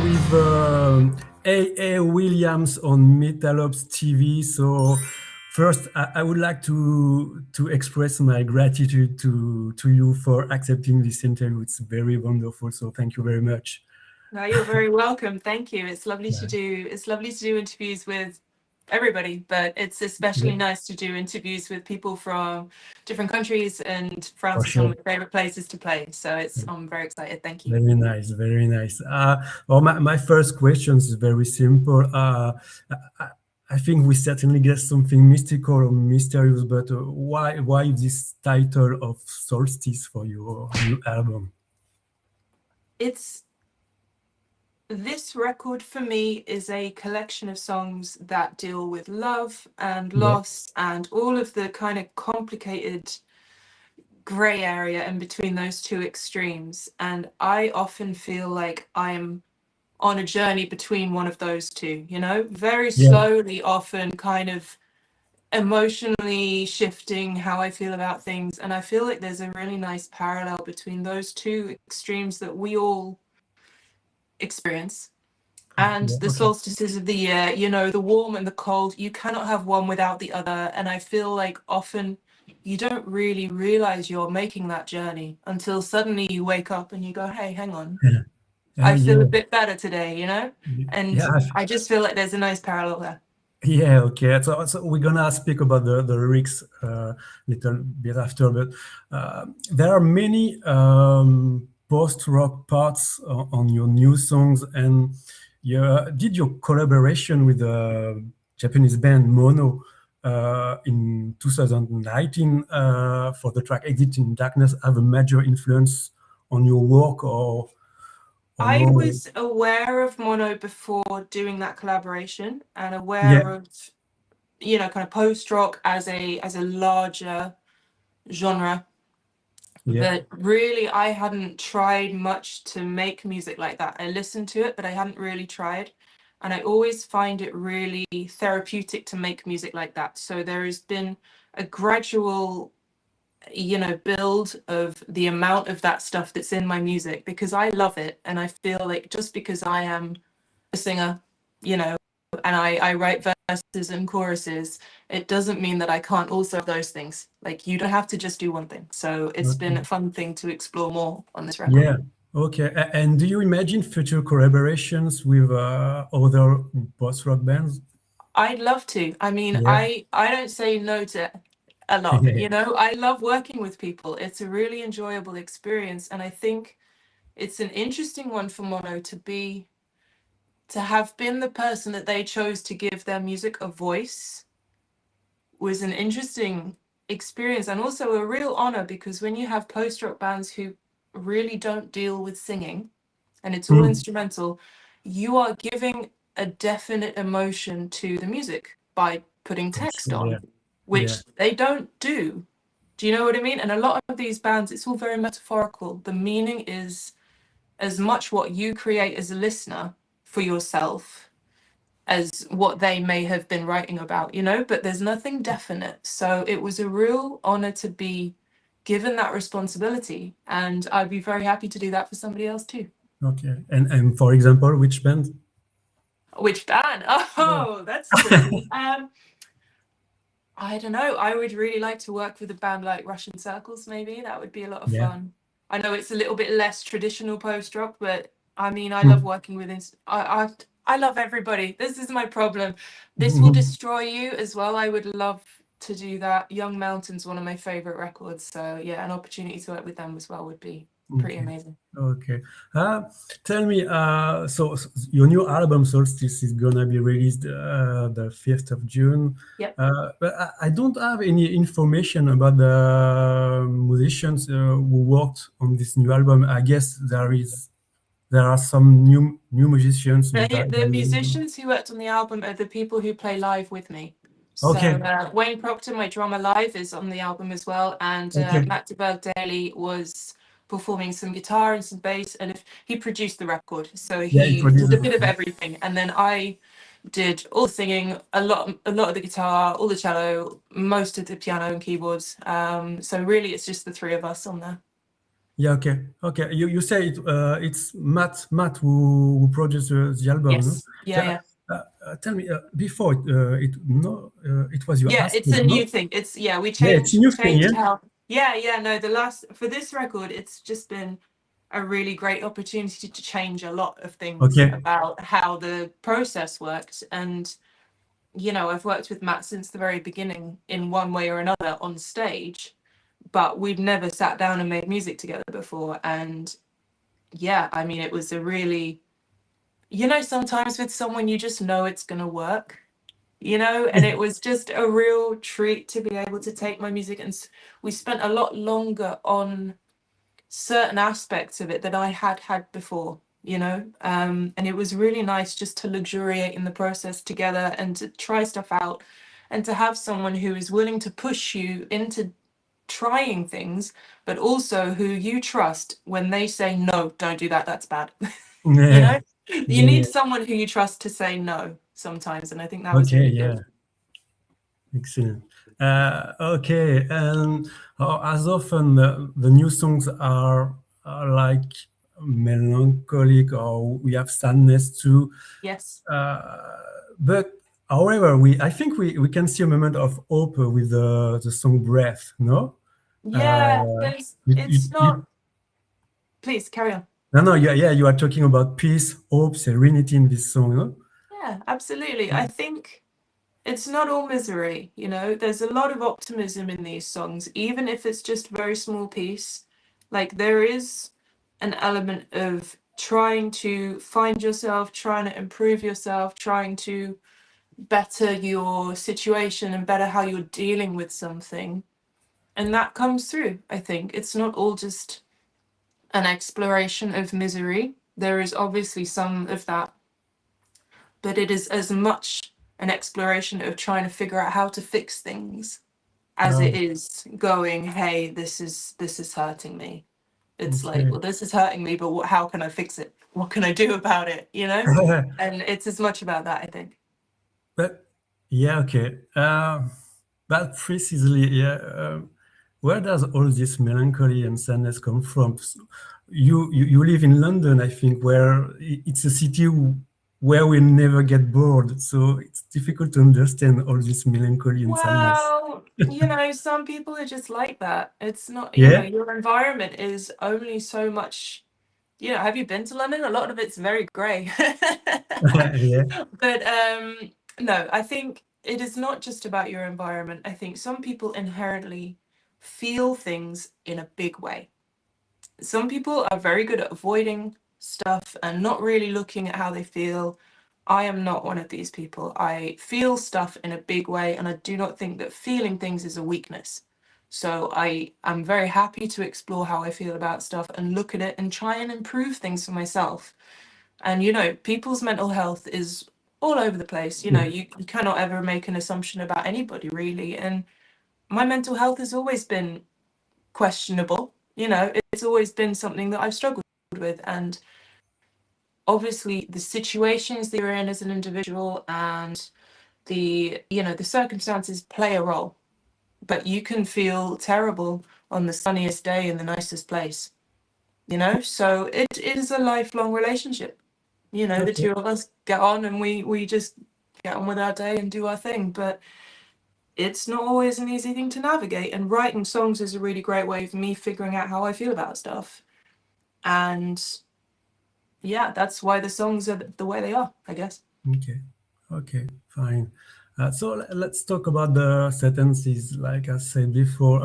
with A. Williams on Metal Ops TV. So first, I would like to express my gratitude to you for accepting this interview. It's very wonderful. So thank you very much. No, you're very welcome. Thank you. It's lovely to do. It's lovely to do interviews with everybody, but it's especially nice to do interviews with people from different countries, and France is one of my favorite places to play. So I'm very excited. Thank you. Very nice, very nice. Well, my first question is very simple. I think we certainly get something mystical or mysterious, but why this title of Solstice for your new album? This record for me is a collection of songs that deal with love and loss and all of the kind of complicated gray area in between those two extremes. And I often feel like I'm on a journey between one of those two, you know, very slowly, often kind of emotionally shifting how I feel about things. And I feel like there's a really nice parallel between those two extremes that we all experience. And the solstices of the year, you know, the warm and the cold, you cannot have one without the other. And I feel like often you don't really realize you're making that journey until suddenly you wake up and you go, hey, hang on, I feel a bit better today, you know? And I just feel like there's a nice parallel there. Yeah, okay. So we're gonna speak about the lyrics a little bit after, but there are many post-rock parts on your new songs, and you did your collaboration with the Japanese band Mono in 2019 for the track Exit in Darkness have a major influence on your work, or I was aware of Mono before doing that collaboration, and aware of, you know, kind of post-rock as a larger genre. But really, I hadn't tried much to make music like that. I listened to it, but I hadn't really tried. And I always find it really therapeutic to make music like that. So there has been a gradual, you know, build of the amount of that stuff that's in my music, because I love it. And I feel like just because I am a singer, you know, and I write verses and choruses, it doesn't mean that I can't also have those things. Like, you don't have to just do one thing. So it's been a fun thing to explore more on this record. Yeah. Okay. And do you imagine future collaborations with other post-rock bands? I'd love to. I mean, I don't say no to a lot, you know. I love working with people. It's a really enjoyable experience. And I think it's an interesting one for Mono to have been the person that they chose to give their music a voice was an interesting experience, and also a real honor, because when you have post-rock bands who really don't deal with singing and it's all instrumental, you are giving a definite emotion to the music by putting text on, which they don't do. Do you know what I mean? And a lot of these bands, it's all very metaphorical. The meaning is as much what you create as a listener for yourself as what they may have been writing about, you know, but there's nothing definite. So it was a real honor to be given that responsibility, and I'd be very happy to do that for somebody else too. Okay. And for example, which band? Which band? Oh, that's tricky. I don't know. I would really like to work with a band like Russian Circles, maybe. That would be a lot of fun. I know it's a little bit less traditional post-rock, but I mean, I love working with I love everybody. This is my problem. This will destroy you as well. I would love to do that. Young Mountain's one of my favorite records. So yeah, an opportunity to work with them as well would be pretty amazing. Okay. Tell me, so your new album Solstice is gonna be released the 5th of June. Yep. But I don't have any information about the musicians who worked on this new album. I guess there are some new musicians. The musicians who worked on the album are the people who play live with me. So Wayne Proctor, my drummer live, is on the album as well, and Matt DeBerg Daly was performing some guitar and some bass, and he produced the record, so he did a bit of everything. And then I did all the singing, a lot of the guitar, all the cello, most of the piano and keyboards. So really, it's just the three of us on there. Yeah, okay. You say it's Matt who produced the album, no? Yes. Yeah. Tell me, before it was your Yeah, husband, it's a new no? thing. We Yeah, it's a new thing, changed yeah. how. No, for this record, it's just been a really great opportunity to change a lot of things Okay. about how the process worked. And I've worked with Matt since the very beginning in one way or another on stage, but we've never sat down and made music together before. And yeah, I mean, it was a really, sometimes with someone you just know it's going to work, and it was just a real treat to be able to take my music. And we spent a lot longer on certain aspects of it that I had before, and it was really nice just to luxuriate in the process together and to try stuff out and to have someone who is willing to push you into trying things, but also who you trust when they say, no, don't do that, that's bad. you Yeah, know, you yeah, need yeah. someone who you trust to say no sometimes. And I think that was Okay, really yeah, good. excellent. Okay, and as often the new songs are like melancholic, or we have sadness too. Yes. But however, I think we can see a moment of hope with the song "Breath." No, Yeah, you, you, it's not. you, Please carry on. no, yeah. You are talking about peace, hope, serenity in this song. No? Yeah, absolutely. I think it's not all misery, there's a lot of optimism in these songs, even if it's just a very small piece. Like there is an element of trying to find yourself, trying to improve yourself, trying to better your situation and better how you're dealing with something. And that comes through, I think. It's not all just an exploration of misery. There is obviously some of that, but it is as much an exploration of trying to figure out how to fix things as it Oh, is going, hey, this is hurting me. It's like, okay. well, this is hurting me, but how can I fix it? What can I do about it? And it's as much about that, I think. But yeah, okay. But precisely, yeah. Where does all this melancholy and sadness come from? You live in London, I think, where it's a city where we never get bored. So it's difficult to understand all this melancholy and sadness. Well, some people are just like that. It's not, Yeah, your environment is only so much. Have you been to London? A lot of it's very grey. yeah, But no, I think it is not just about your environment. I think some people inherently feel things in a big way. Some people are very good at avoiding stuff and not really looking at how they feel. I am not one of these people. I feel stuff in a big way, and I do not think that feeling things is a weakness. So I am very happy to explore how I feel about stuff and look at it and try and improve things for myself. And people's mental health is all over the place. yeah, You cannot ever make an assumption about anybody really. And my mental health has always been questionable. It's always been something that I've struggled with. And obviously the situations that you're in as an individual and the circumstances play a role. But you can feel terrible on the sunniest day in the nicest place. So it is a lifelong relationship. The okay. two of us get on and we just get on with our day and do our thing. But it's not always an easy thing to navigate. And writing songs is a really great way of me figuring out how I feel about stuff. And yeah, that's why the songs are the way they are, I guess. Okay, fine. So let's talk about the sentences. Like I said before,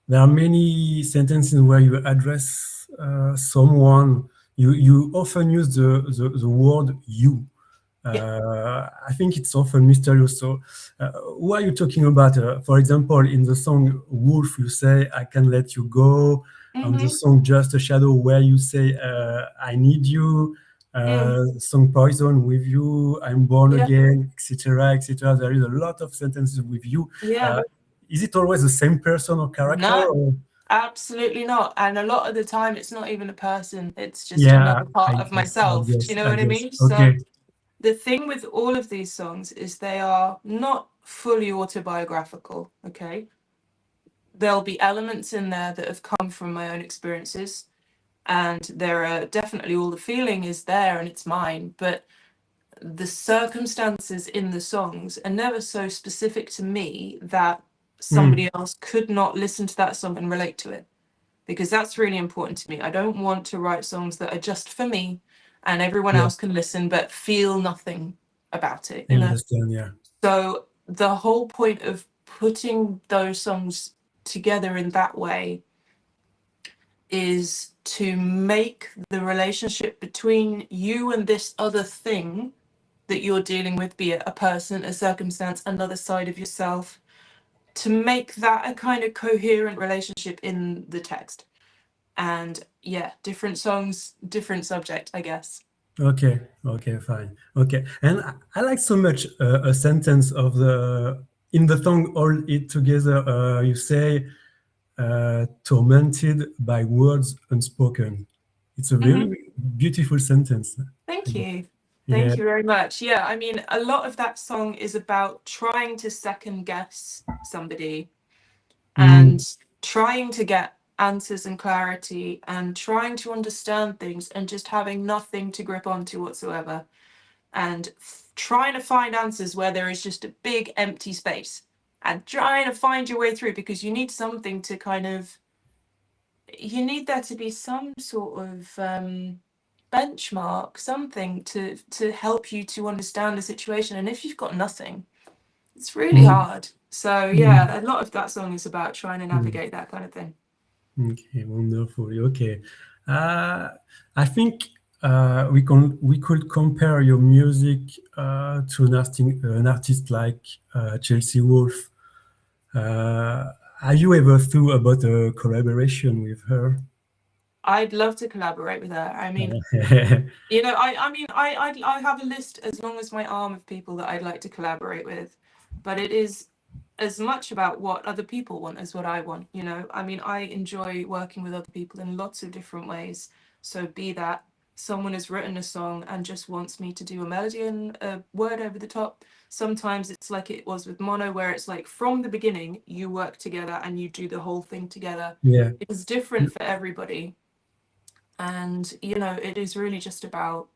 there are many sentences where you address someone. You often use the word "you." Yeah. I think it's often mysterious. So, who are you talking about? For example, in the song "Wolf," you say, "I can let you go." On the Mm-hmm. song "Just a Shadow," where you say, "I need you." Song "Poison" with you, "I'm born Yeah. again," etc., etc. There is a lot of sentences with you. Yeah. Is it always the same person or character? No, Or? absolutely not. And a lot of the time, it's not even a person, it's just Yeah, another part of myself. Do you know I what I guess. mean? So Okay. the thing with all of these songs is they are not fully autobiographical, okay? there'll be elements in there that have come from my own experiences, and there are definitely, all the feeling is there and it's mine, but the circumstances in the songs are never so specific to me that somebody else could not listen to that song and relate to it, because that's really important to me. I don't want to write songs that are just for me and everyone else can listen but feel nothing about it, I understand, yeah. So the whole point of putting those songs together in that way is to make the relationship between you and this other thing that you're dealing with, be it a person, a circumstance, another side of yourself, to make that a kind of coherent relationship in the text. And yeah, different songs, different subject, I guess. Okay, fine. Okay, and I like so much a sentence of in the song All It Together. You say, tormented by words unspoken. It's a very beautiful sentence. Thank you. Yeah. Thank you very much. Yeah, I mean, a lot of that song is about trying to second guess somebody and trying to get answers and clarity and trying to understand things and just having nothing to grip onto whatsoever, and trying to find answers where there is just a big empty space and trying to find your way through, because you need something to kind of, you need there to be some sort of benchmark, something to help you to understand the situation. And if you've got nothing, it's really hard. So yeah, a lot of that song is about trying to navigate that kind of thing. Okay, wonderful. Okay, I think we could compare your music to an artist like Chelsea Wolfe. Have you ever thought about a collaboration with her? I'd love to collaborate with her. I mean, you know, I have a list as long as my arm of people that I'd like to collaborate with, but it is as much about what other people want as what I want, you know. I mean, I enjoy working with other people in lots of different ways. So be that someone has written a song and just wants me to do a melody and a word over the top. Sometimes it's like it was with Mono, where it's like from the beginning, you work together and you do the whole thing together. Yeah. It's different for everybody. And, you know, it is really just about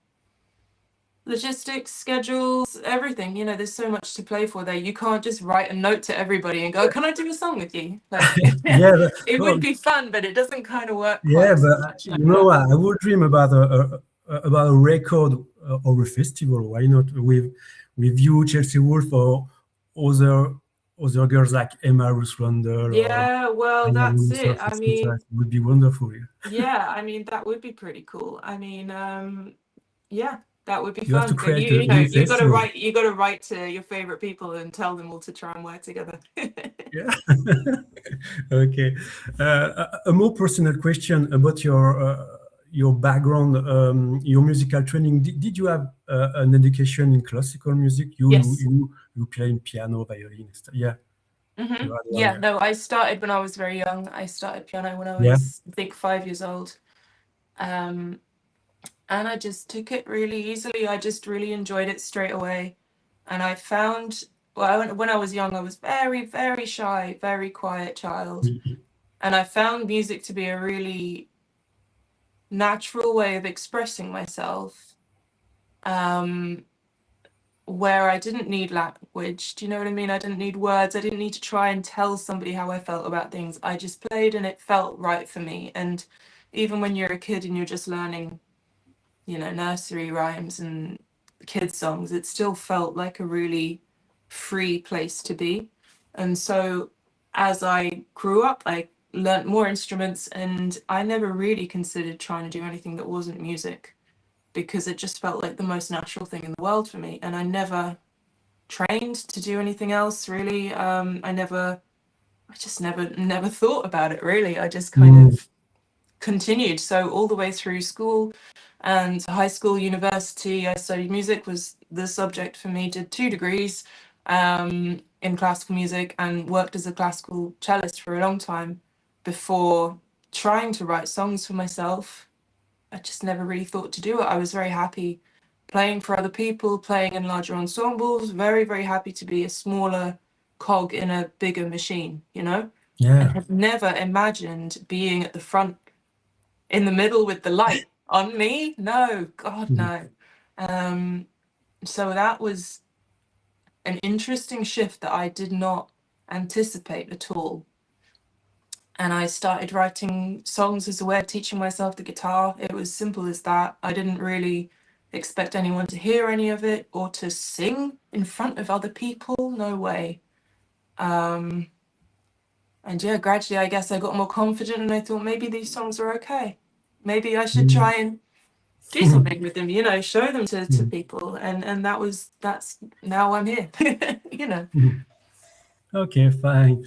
logistics, schedules, everything. You know, there's so much to play for there. You can't just write a note to everybody and go, can I do a song with you? Like, yeah, it would be fun, but it doesn't kind of work. Yeah, but you know what? I would dream about a record or a festival. Why not with you, Chelsea Wolfe, or other girls like Emma Ruth Rundle? Yeah, well, that's it. I mean, it would be wonderful. Yeah, I mean, that would be pretty cool. I mean, yeah, that would be You have fun. to But create you know, new you got to festival. write to your favorite people and tell them all to try and work together. Yeah. Okay. A more personal question about your background, your musical training. Did you have an education in classical music? Yes. You play piano, violin, stuff. Yeah. Yeah, no, I started when I was very young. I started piano when I Yeah. was, I think, 5 years old. And I just took it really easily. I just really enjoyed it straight away. And I found, well, when I was young, I was very, very shy, very quiet child. And I found music to be a really natural way of expressing myself, where I didn't need language. Do you know what I mean? I didn't need words. I didn't need to try and tell somebody how I felt about things. I just played and it felt right for me. And even when you're a kid and you're just learning, you know, nursery rhymes and kids songs, it still felt like a really free place to be. And so as I grew up, I learnt more instruments, and I never really considered trying to do anything that wasn't music, because it just felt like the most natural thing in the world for me. And I never trained to do anything else really. I just never thought about it really. I just kind of continued. So all the way through school and high school, university, I studied music, was the subject for me. Did 2 degrees in classical music and worked as a classical cellist for a long time before trying to write songs for myself. I just never really thought to do it. I was very happy playing for other people, playing in larger ensembles, very, very happy to be a smaller cog in a bigger machine, you know? and Yeah. had never imagined being at the front in the middle with the light on me. No, God, no. So that was an interesting shift that I did not anticipate at all. And I started writing songs as a way of teaching myself the guitar. It was simple as that. I didn't really expect anyone to hear any of it or to sing in front of other people. No way. And yeah, gradually, I guess I got more confident and I thought maybe these songs are okay. Maybe I should try and do something with them, show them to people. And that's now I'm here, Okay, fine.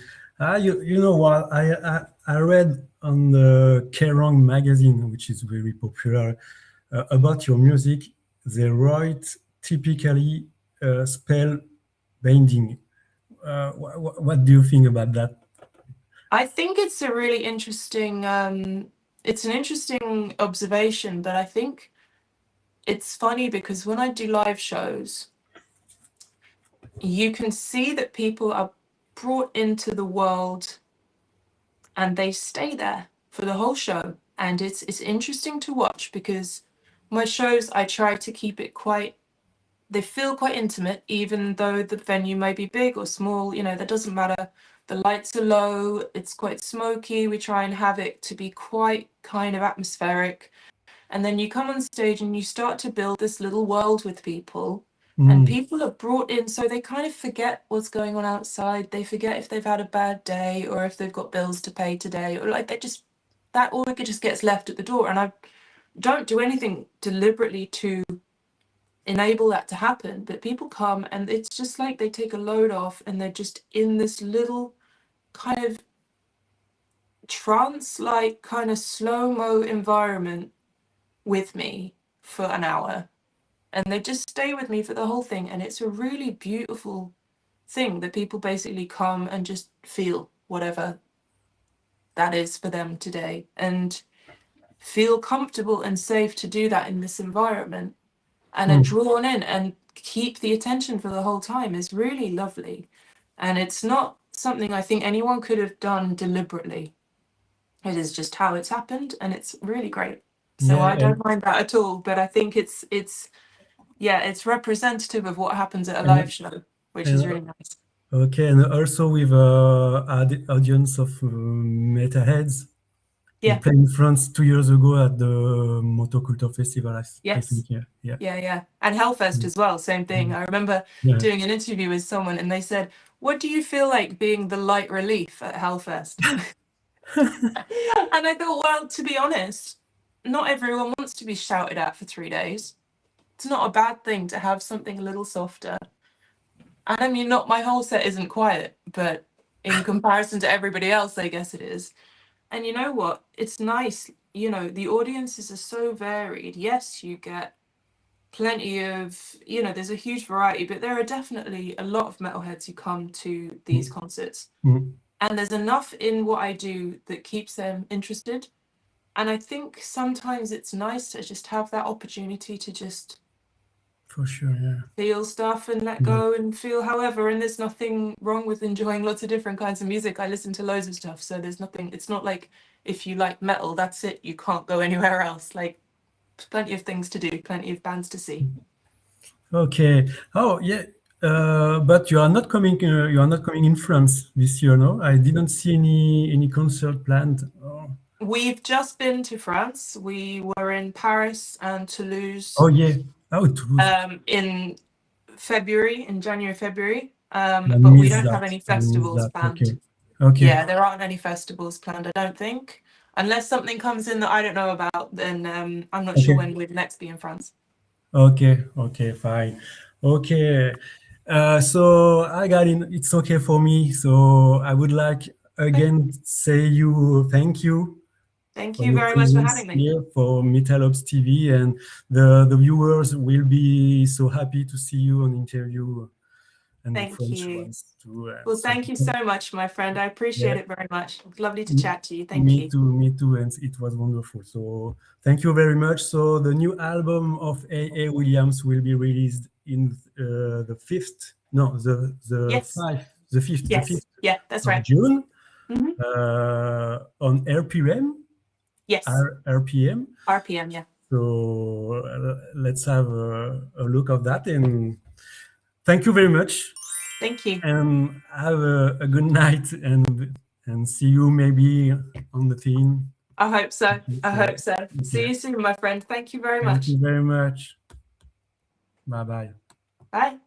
You know what? I read on the Kerrang magazine, which is very popular, about your music. They write typically spell binding. What do you think about that? I think it's a really interesting, it's an interesting observation, but I think it's funny because when I do live shows, you can see that people are brought into the world and they stay there for the whole show. And it's interesting to watch because my shows, I try to keep it they feel quite intimate, even though the venue may be big or small, that doesn't matter. The lights are low, it's quite smoky. We try and have it to be quite kind of atmospheric. And then you come on stage and you start to build this little world with people. And people are brought in, so they kind of forget what's going on outside. They forget if they've had a bad day or if they've got bills to pay today, or like that all just gets left at the door. And I don't do anything deliberately to enable that to happen, but people come and it's just like they take a load off and they're just in this little kind of trance-like kind of slow-mo environment with me for an hour, and they just stay with me for the whole thing. And it's a really beautiful thing that people basically come and just feel whatever that is for them today and feel comfortable and safe to do that in this environment and are drawn in and keep the attention for the whole time is really lovely. And it's not something I think anyone could have done deliberately. It is just how it's happened, and it's really great. So I don't mind that at all, but I think it's representative of what happens at a live show, which is really nice. Okay, and also with audience of metalheads. Yeah. You played in France 2 years ago at the Motoculture Festival, I think. Yeah. And Hellfest as well, same thing. I remember doing an interview with someone and they said, "What do you feel like being the light relief at Hellfest?" And I thought, well, to be honest, not everyone wants to be shouted at for 3 days. It's not a bad thing to have something a little softer. And I mean, not my whole set isn't quiet, but in comparison to everybody else, I guess it is. And you know what? It's nice. The audiences are so varied. Yes, you get plenty of, there's a huge variety, but there are definitely a lot of metalheads who come to these concerts. And there's enough in what I do that keeps them interested. And I think sometimes it's nice to just have that opportunity to just for sure, feel stuff and let go and feel however. And there's nothing wrong with enjoying lots of different kinds of music. I listen to loads of stuff, so there's nothing. It's not like if you like metal, that's it. You can't go anywhere else. Like, plenty of things to do, plenty of bands to see. Okay. Oh yeah. But you are not coming. You are not coming in France this year, no? I didn't see any concert planned. Oh. We've just been to France. We were in Paris and Toulouse. Oh yeah. Oh, Toulouse. In January, February. But we don't have any festivals planned. Okay. Yeah, there aren't any festivals planned, I don't think. Unless something comes in that I don't know about, then I'm not sure when we'd next be in France. Okay, fine. Okay. So I got in. It's okay for me. So I would like again say thank you. Thank you very much for having me. Here for Metal Obs TV, and the viewers will be so happy to see you on interview. And thank you. Ones too, well, thank you so much, my friend. I appreciate it very much. It's lovely to chat to you. Thank you. Me too, and it was wonderful. So thank you very much. So the new album of A.A. Williams will be released in the 5th. No, the 5th. Yeah, that's right. June. on RPM. Yes. RPM. RPM, yeah. So let's have a look of that. And thank you very much. Thank you. And have a good night, and see you maybe on the team. I hope so. I hope so. Okay. See you soon, my friend. Thank you very much. Thank you very much. Bye-bye. Bye.